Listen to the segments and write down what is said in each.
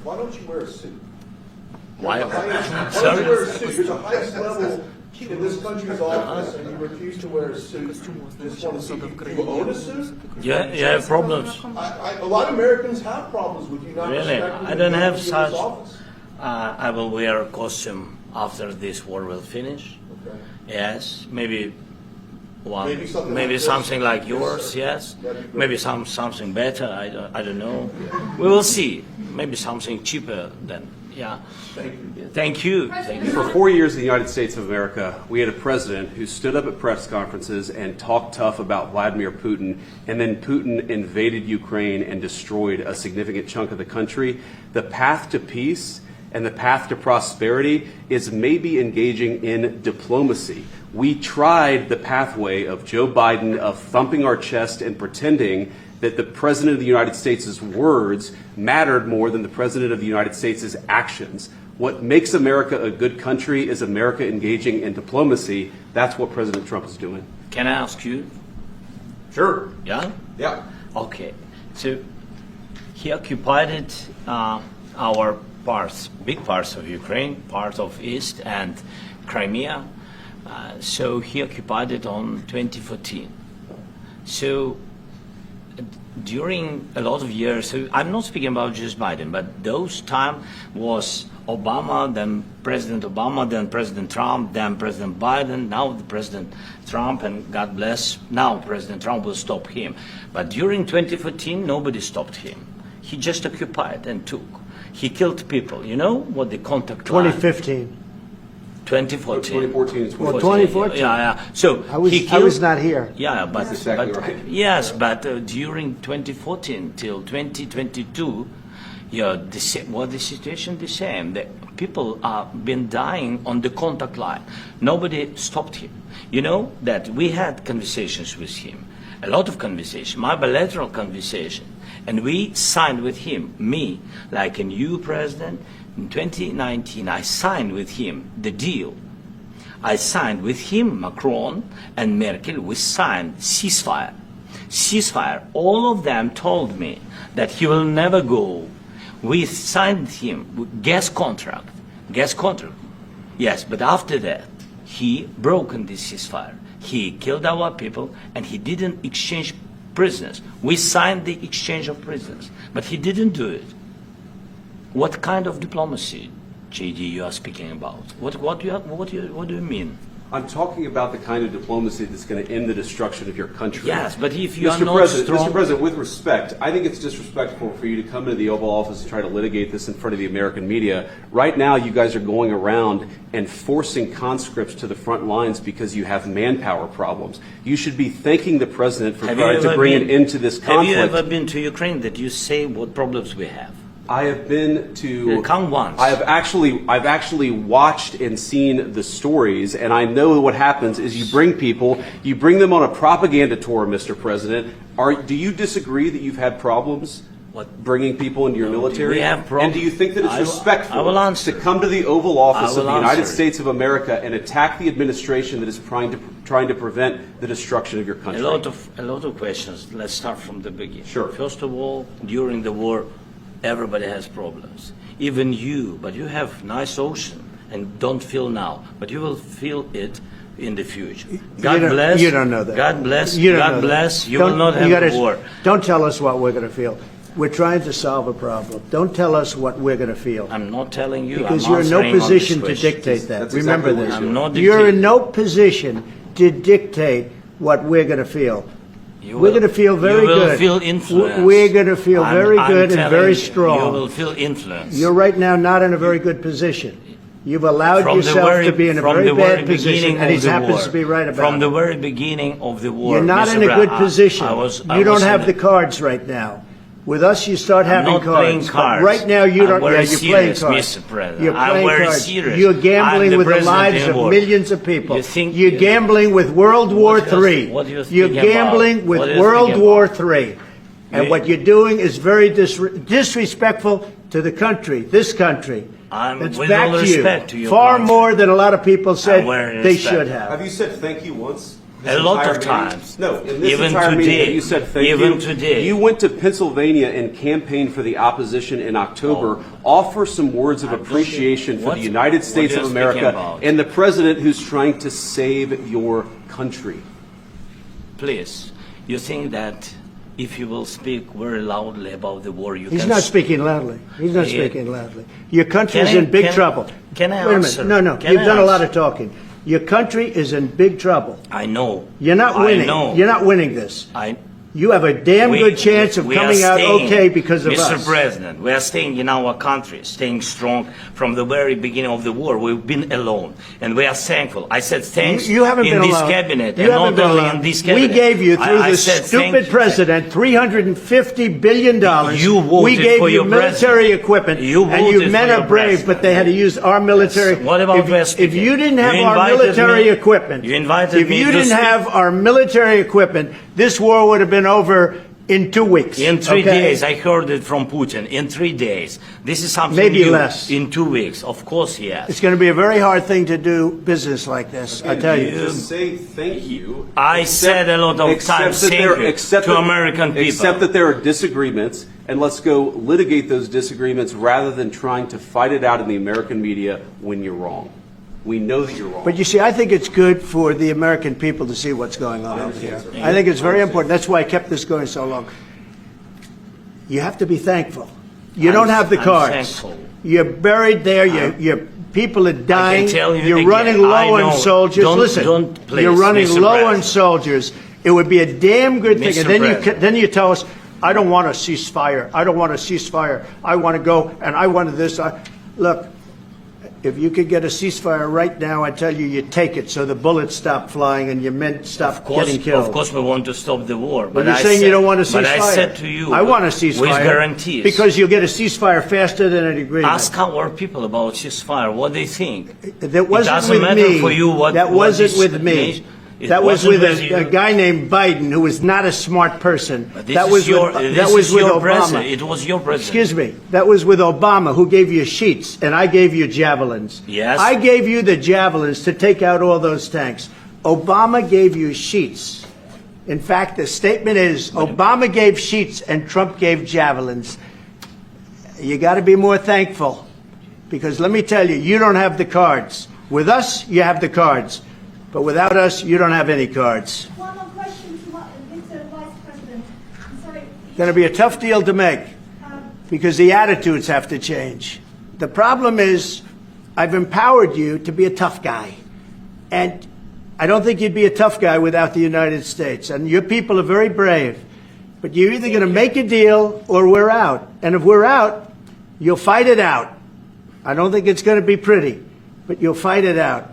Why don't you wear a suit? Why? Why don't you wear a suit? You're the highest level in this country's office, and you refuse to wear a suit. Just want to see, do you own a suit? Yeah, you have problems. A lot of Americans have problems with you not Really? respecting I don't the have dignity of such. this office. I will wear a costume after this war will finish. Okay. Yes, maybe one, Maybe something maybe like this. something like Yes, yours. sir. Yes, That'd be great. maybe something better. I don't know. We will see. Maybe something cheaper than. Yeah. Thank you. Thank you. Thank you. For 4 years in the United States of America, we had a president who stood up at press conferences and talked tough about Vladimir Putin, and then Putin invaded Ukraine and destroyed a significant chunk of the country. The path to peace and the path to prosperity is maybe engaging in diplomacy. We tried the pathway of Joe Biden, of thumping our chest and pretending that the President of the United States' words mattered more than the President of the United States' actions. What makes America a good country is America engaging in diplomacy. That's what President Trump is doing. Can I ask you? Sure. Yeah. Yeah. Okay. So he occupied our parts, big parts of Ukraine, part of East and Crimea. So he occupied it on 2014. So during a lot of years, so I'm not speaking about just Biden, but those time was Obama, then President Obama, then President Trump, then President Biden, now the President Trump, and God bless, now President Trump will stop him. But during 2014, nobody stopped him. He just occupied and took. He killed people. You know what the contact line? 2015. 2014. 2014 is Well, 2014. Yeah. So I was, he killed, I was not here. Yeah, but, That's exactly but right. yes, but during 2014 till 2022, yeah, the situation the same. The people are been dying on the contact line. Nobody stopped him. You know that we had conversations with him, a lot of conversation, my bilateral conversation, and we signed with him, me, like a new president. In 2019, I signed with him the deal. I signed with him, Macron and Merkel, we signed ceasefire. Ceasefire, all of them told me that he will never go. We signed him with gas contract. Yes, but after that, he broken this ceasefire. He killed our people and he didn't exchange prisoners. We signed the exchange of prisoners, but he didn't do it. What kind of diplomacy, JD, you are speaking about? What do you mean? I'm talking about the kind of diplomacy that's going to end the destruction of your country. Yes, but if you are Mr. not President, strong... Mr. President, with respect, I think it's disrespectful for you to come into the Oval Office and try to litigate this in front of the American media. Right now, you guys are going around and forcing conscripts to the front lines because you have manpower problems. You should be thanking the President for trying to bring an end to this conflict. Have you ever been to Ukraine that you say what problems we have? I have been to. Come once. I've actually watched and seen the stories, and I know what happens is you bring them on a propaganda tour, Mr. President. Do you disagree that you've had problems bringing people into your military? We have problems. And do you think that it's respectful I will answer. to come to the Oval Office I of will the United answer. States of America and attack the administration that is trying to prevent the destruction of your country? A lot of questions. Let's start from the beginning. Sure. First of all, during the war, everybody has problems. Even you, but you have nice ocean and don't feel now, but you will feel it in the future. God bless. You don't know that. God bless. You don't know God that. bless. You Don't- will not you have gotta- a war. Don't tell us what we're going to feel. We're trying to solve a problem. Don't tell us what we're going to feel. I'm not telling you. Because I'm you're in no answering on position this to question. dictate that. That's Remember exactly what this. I'm not You're dictating. in no position to dictate what we're going to feel. You We're will- going to feel very You will good. feel influenced. We're going to feel very I'm good and telling very you, strong. You will feel influenced. You're right now not in a very good position. You've allowed From the yourself very- to be in a from very the very bad position, beginning and he of the happens war. to be right about From it. the very beginning of the war. You're not Mr. in a Brown, good position. I was You don't have in the cards right now. With us, you start having not cards. playing But cards. right now, you I'm don't. very Yeah, you're playing serious, cards. Mr. President. You're I'm playing very cards. serious. You're I'm gambling the with the president lives in of war. millions of people. You think- You're gambling with World War What do you- III. what do you You're think about? gambling with What do you World think War about? III. And You- what you're doing is very disrespectful to the country, this country. It's with back all to respect to you. your Far country. more than a lot of people said I'm very they respect. should have. Have you said thank you once? A lot entire of meeting? times. No, in this Even entire meeting, today. have you said thank you? Even today. You went to Pennsylvania and campaigned for the opposition in October. Offer some words of appreciation for the United States what of you're speaking America about? and the president who's trying to save your country. Please, you think that if you will speak very loudly about the war, you He's can... not speaking loudly. He's not Yeah. speaking loudly. Your country's Can I- in big can- trouble. can I Wait a answer? minute. No. Can You've I done a lot answer? of talking. Your country is in big trouble. I know. You're not winning. I know. You're not winning this. I, You have a damn good chance of we are coming out staying, okay because of Mr. us. President, we are staying in our country, staying strong from the very beginning of the war. We've been alone, and we are thankful. I said thanks You haven't in been this alone. cabinet, You and haven't not been only alone. in this cabinet. We gave you, through I the said stupid thank you. president, $350 billion. You voted we gave for you your military president. equipment. You and you voted men for are your brave, president. but they had to use our military. What about West If you didn't have You our invited military me- equipment, you invited if me you to didn't speak- have our military equipment, this war would have been over in 2 weeks. In 3 okay? days, I heard it from Putin. In 3 days, this is something Maybe new. less. In 2 weeks, of course, yes. It's going to be a very hard thing to do business like this, I tell you. Just say thank you. I said a lot of Except times that thank there- you except to that- American people. Except that there are disagreements, and let's go litigate those disagreements rather than trying to fight it out in the American media when you're wrong. We know that you're wrong. But you see, I think it's good for the American people to see what's going on out here. I think it's very important. That's why I kept this going so long. You have to be thankful. You don't have the I'm cards. thankful. You're buried there. Your people are dying. tell you You're again, running I low on know. soldiers. Listen, Don't, please, you're running Mr. low on President. soldiers. It would be a damn good thing. Mr. And then President. then you tell us, I don't want a ceasefire. I don't want a ceasefire. I want to go and I want this. Look, if you could get a ceasefire right now, I tell you, you take it so the bullets stop flying and your men stop getting killed. Of course, we want to stop the war. But you're saying you don't want a ceasefire. But I said to you, I want a ceasefire. with guarantees. Because you'll get a ceasefire faster than an agreement. Ask our people about ceasefire, what they think. That wasn't doesn't with matter me. for you what- that what wasn't this with me. means. It That was wasn't with with a you. guy named Biden, who was not a smart person. But this That is was your, with, this that was is with your Obama. president. It was your president. Excuse me. That was with Obama, who gave you sheets, and I gave you javelins. Yes. I gave you the javelins to take out all those tanks. Obama gave you sheets. In fact, the statement is Obama gave sheets and Trump gave javelins. You got to be more thankful, because let me tell you, you don't have the cards. With us, you have the cards. But without us, you don't have any cards. One more question to Mr. Vice President. I'm sorry. Going to be a tough deal to make, because the attitudes have to change. The problem is, I've empowered you to be a tough guy. And I don't think you'd be a tough guy without the United States. And your people are very brave. But you're either going to make a deal or we're out. And if we're out, you'll fight it out. I don't think it's going to be pretty, but you'll fight it out.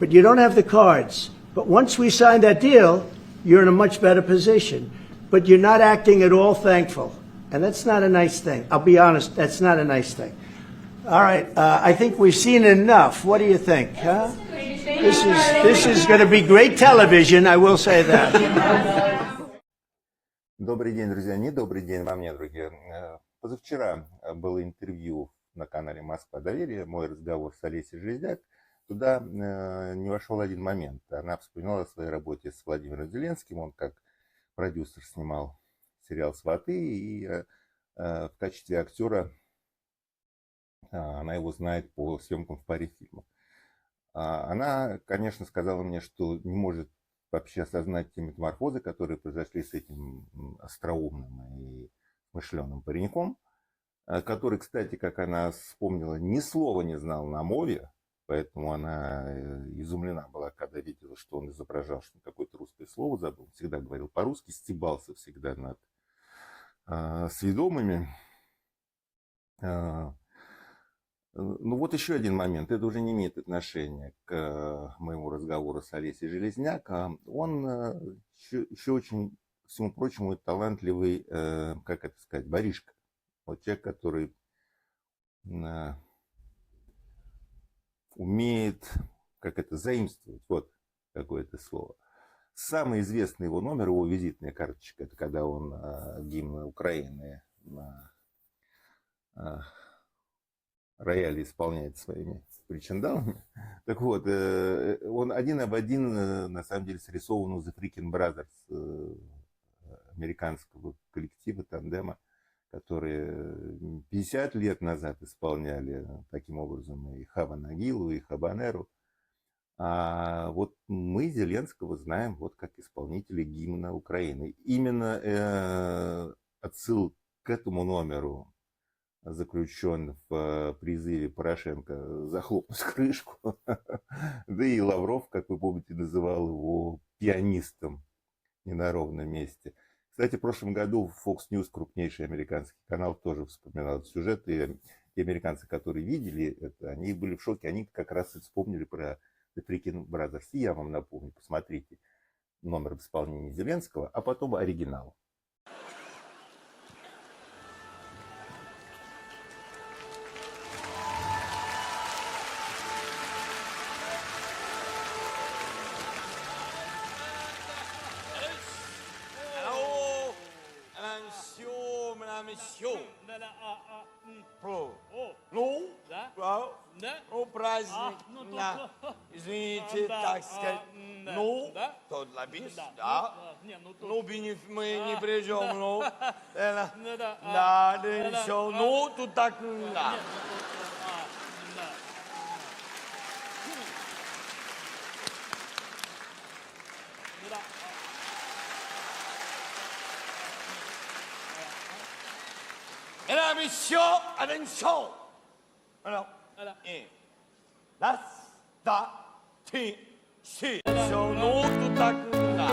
But you don't have the cards. But once we sign that deal, you're in a much better position. But you're not acting at all thankful. And that's not a nice thing. I'll be honest, that's not a nice thing. All right, I think we've seen enough. What do you think? Huh? This is going to be great television, I will say that. Добрый день, друзья. Не добрый день вам, мне, друзья. Позавчера было интервью на канале «Москва доверие», мой разговор с Олесей Железняк. Туда не вошел один момент. Она вспоминала о своей работе с Владимиром Зеленским. Он как продюсер снимал сериал «Сваты», и в качестве актера она его знает по съемкам в паре фильмов. Она, конечно, сказала мне, что не может вообще осознать те метаморфозы, которые произошли с этим остроумным и смышленым пареньком, который, кстати, как она вспомнила, ни слова не знал на мове, поэтому она изумлена была, когда видела, что он изображал, что какое-то русское слово забыл, всегда говорил по-русски, стебался всегда над сведомыми. Ну вот еще один момент, это уже не имеет отношения к моему разговору с Олесей Железняк. Он еще очень, ко всему прочему, талантливый, как это сказать, воришка. Вот человек, который умеет, как это, заимствовать, вот какое-то слово. Самый известный его номер, его визитная карточка, это когда он гимн Украины рояле исполняет своими причиндалами. Так вот, он один об один, на самом деле, срисован у The Freaking Brothers, американского коллектива, тандема, которые 50 лет назад исполняли таким образом и Хава Нагилу, и Хабанеру. А вот мы Зеленского знаем вот как исполнителя гимна Украины. Именно отсыл к этому номеру заключен в призыве Порошенко захлопнуть крышку. Да и Лавров, как вы помните, называл его пианистом не на ровном месте. Кстати, в прошлом году Fox News, крупнейший американский канал, тоже вспоминал этот сюжет. И те американцы, которые видели это, они были в шоке. Они как раз и вспомнили про The Freaking Brothers. И я вам напомню, посмотрите номер в исполнении Зеленского, а потом оригинал. Ну, праздник, да. Извините, так сказать. Ну, тот лоббис, да. Ну, мы не придем, ну. Да, еще, ну, тут так, да. Intermission, attention. Alors, et las, da, ti, si. Sono tutta cura.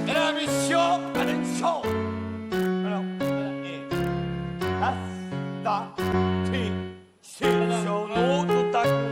Intermission, attention. Alors, et las, da, ti, si. Sono tutta cura.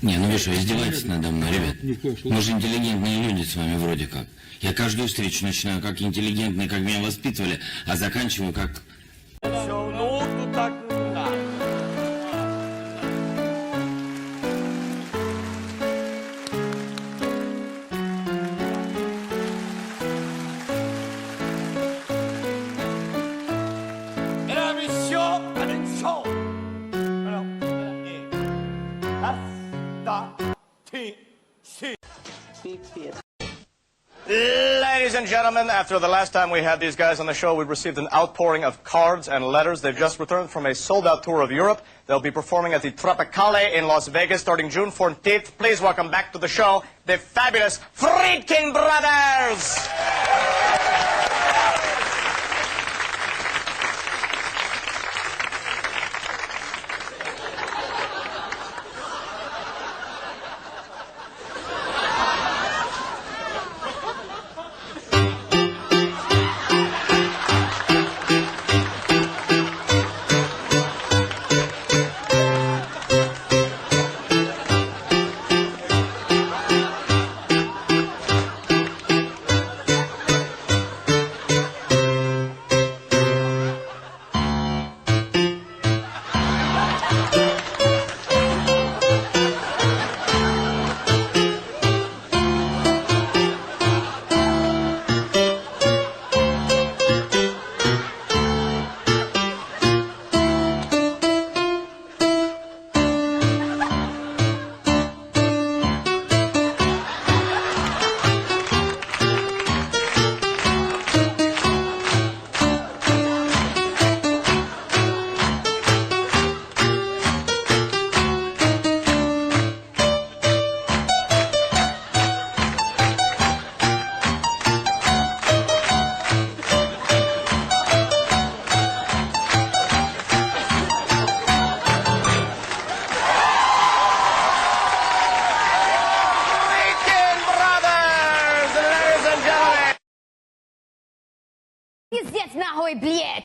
Не, ну вы что, издеваетесь надо мной, ребят? Мы же интеллигентные люди с вами вроде как. Я каждую встречу начинаю как интеллигентный, как меня воспитывали, а заканчиваю как... Ladies and gentlemen, after the last time we had these guys on the show, we received an outpouring of cards and letters. They've just returned from a sold-out tour of Europe. They'll be performing at the Tropicale in Las Vegas starting June 14th. Please welcome back to the show the fabulous Freaking Brothers! нахуй, блядь!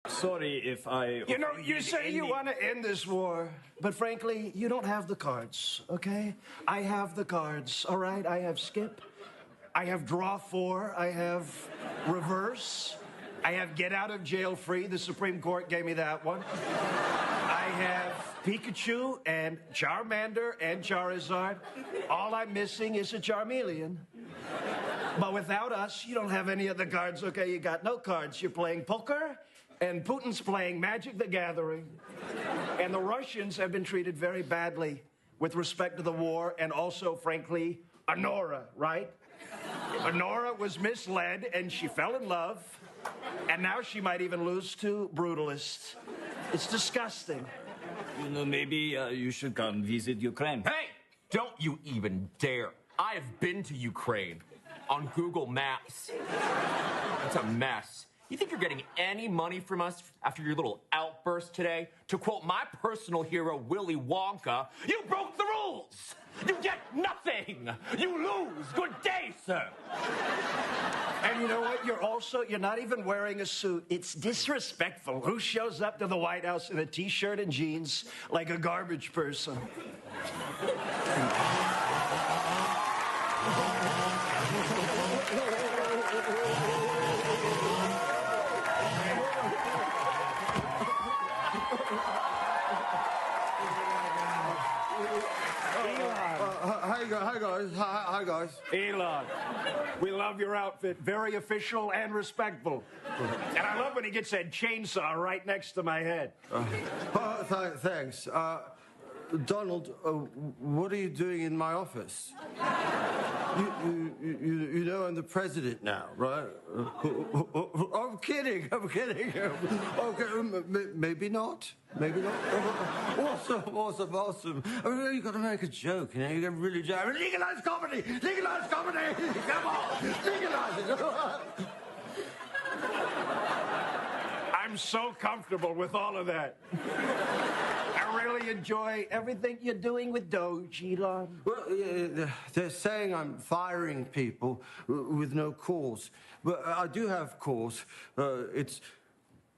Sorry if I... You know, you say you want to end this war, but frankly, you don't have the cards, okay? I have the cards, all right? I have skip, I have draw 4, I have reverse, I have get out of jail free. The Supreme Court gave me that one. I have Pikachu and Charmander and Charizard. All I'm missing is a Charmeleon. But without us, you don't have any of the cards, okay? You got no cards. You're playing poker, and Putin's playing Magic the Gathering. And the Russians have been treated very badly with respect to the war, and also, frankly, Honora, right? Honora was misled, and she fell in love, and now she might even lose to brutalists. It's disgusting. You know, maybe you should come visit Ukraine. Hey! Don't you even dare. I have been to Ukraine on Google Maps. It's a mess. You think you're getting any money from us after your little outburst today? To quote my personal hero, Willy Wonka, you broke the rules! You get nothing! You lose! Good day, sir! And you know what? You're not even wearing a suit. It's disrespectful. Who shows up to the White House in a t-shirt and jeans like a garbage person? Hi guys. Elon, we love your outfit. Very official and respectful. And I love when he gets that chainsaw right next to my head. Thanks. Donald, what are you doing in my office? You know I'm the president now, right? I'm kidding. Okay, maybe not. Maybe not. Awesome. I mean, you got to make a joke, you know. You got to really joke. Legalize comedy. Come on, legalize it. I'm so comfortable with all of that. I really enjoy everything you're doing with Doge, Elon. Well, they're saying I'm firing people with no cause. But I do have cause. It's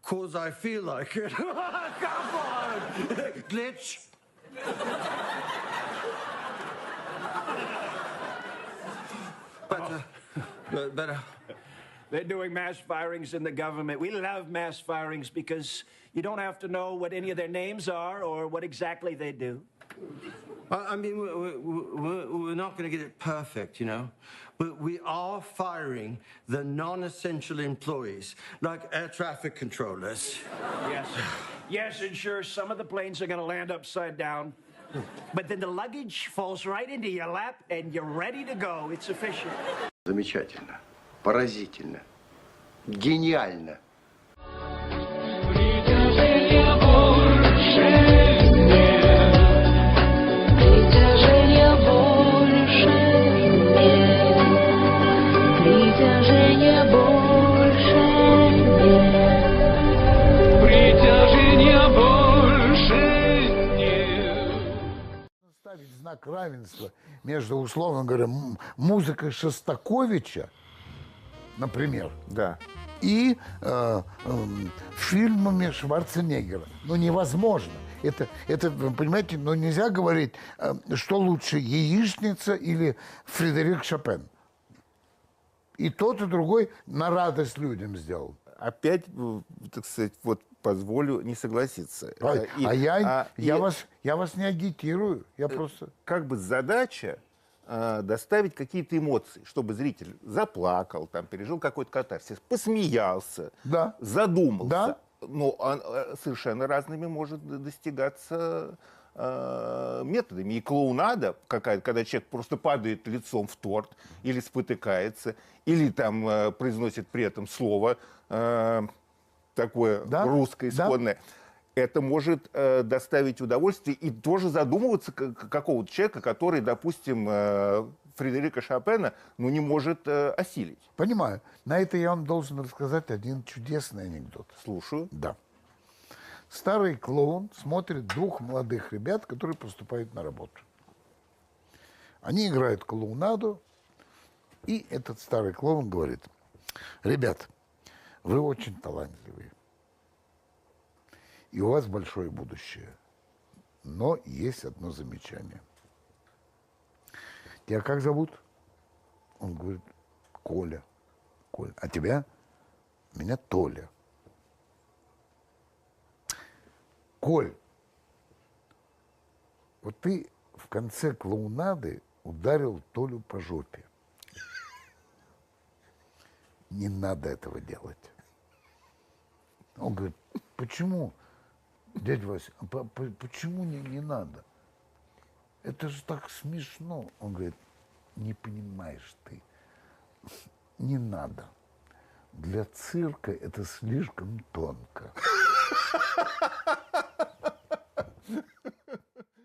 cause I feel like it. Come on! Glitch. But they're doing mass firings in the government. We love mass firings because you don't have to know what any of their names are or what exactly they do. I mean, we're not going to get it perfect, you know, but we are firing the non-essential employees, like air traffic controllers. Yes, and sure, some of the planes are going to land upside down, but then the luggage falls right into your lap and you're ready to go. It's official. Замечательно, поразительно, гениально. Ставить знак равенства между, условно говоря, музыкой Шостаковича, например, Да. и фильмами Шварценеггера. Ну, невозможно. Это, вы понимаете, но нельзя говорить, что лучше, яичница или Фредерик Шопен. И тот, и другой на радость людям сделал. Опять, так сказать, вот позволю не согласиться. Я вас не агитирую, я просто... Как бы задача доставить какие-то эмоции, чтобы зритель заплакал, там, пережил какой-то катарсис, посмеялся, задумался. Да. Но совершенно разными может достигаться методами. И клоунада какая-то, когда человек просто падает лицом в торт, или спотыкается, или там произносит при этом слово такое русское, исконное. Да. Это может доставить удовольствие и тоже задумываться какого-то человека, который, допустим, Фредерика Шопена, не может осилить. Понимаю. На это я вам должен рассказать один чудесный анекдот. Слушаю. Да. Старый клоун смотрит двух молодых ребят, которые поступают на работу. Они играют клоунаду, и этот старый клоун говорит: ребят, вы очень талантливые, и у вас большое будущее, но есть одно замечание. Тебя как зовут? Он говорит: Коля. Коля. А тебя? Меня Толя. Коль, вот ты в конце клоунады ударил Толю по жопе. Не надо этого делать. Он говорит: почему, дядя Вася, почему не надо? Это же так смешно. Он говорит: не понимаешь ты, не надо. Для цирка это слишком тонко.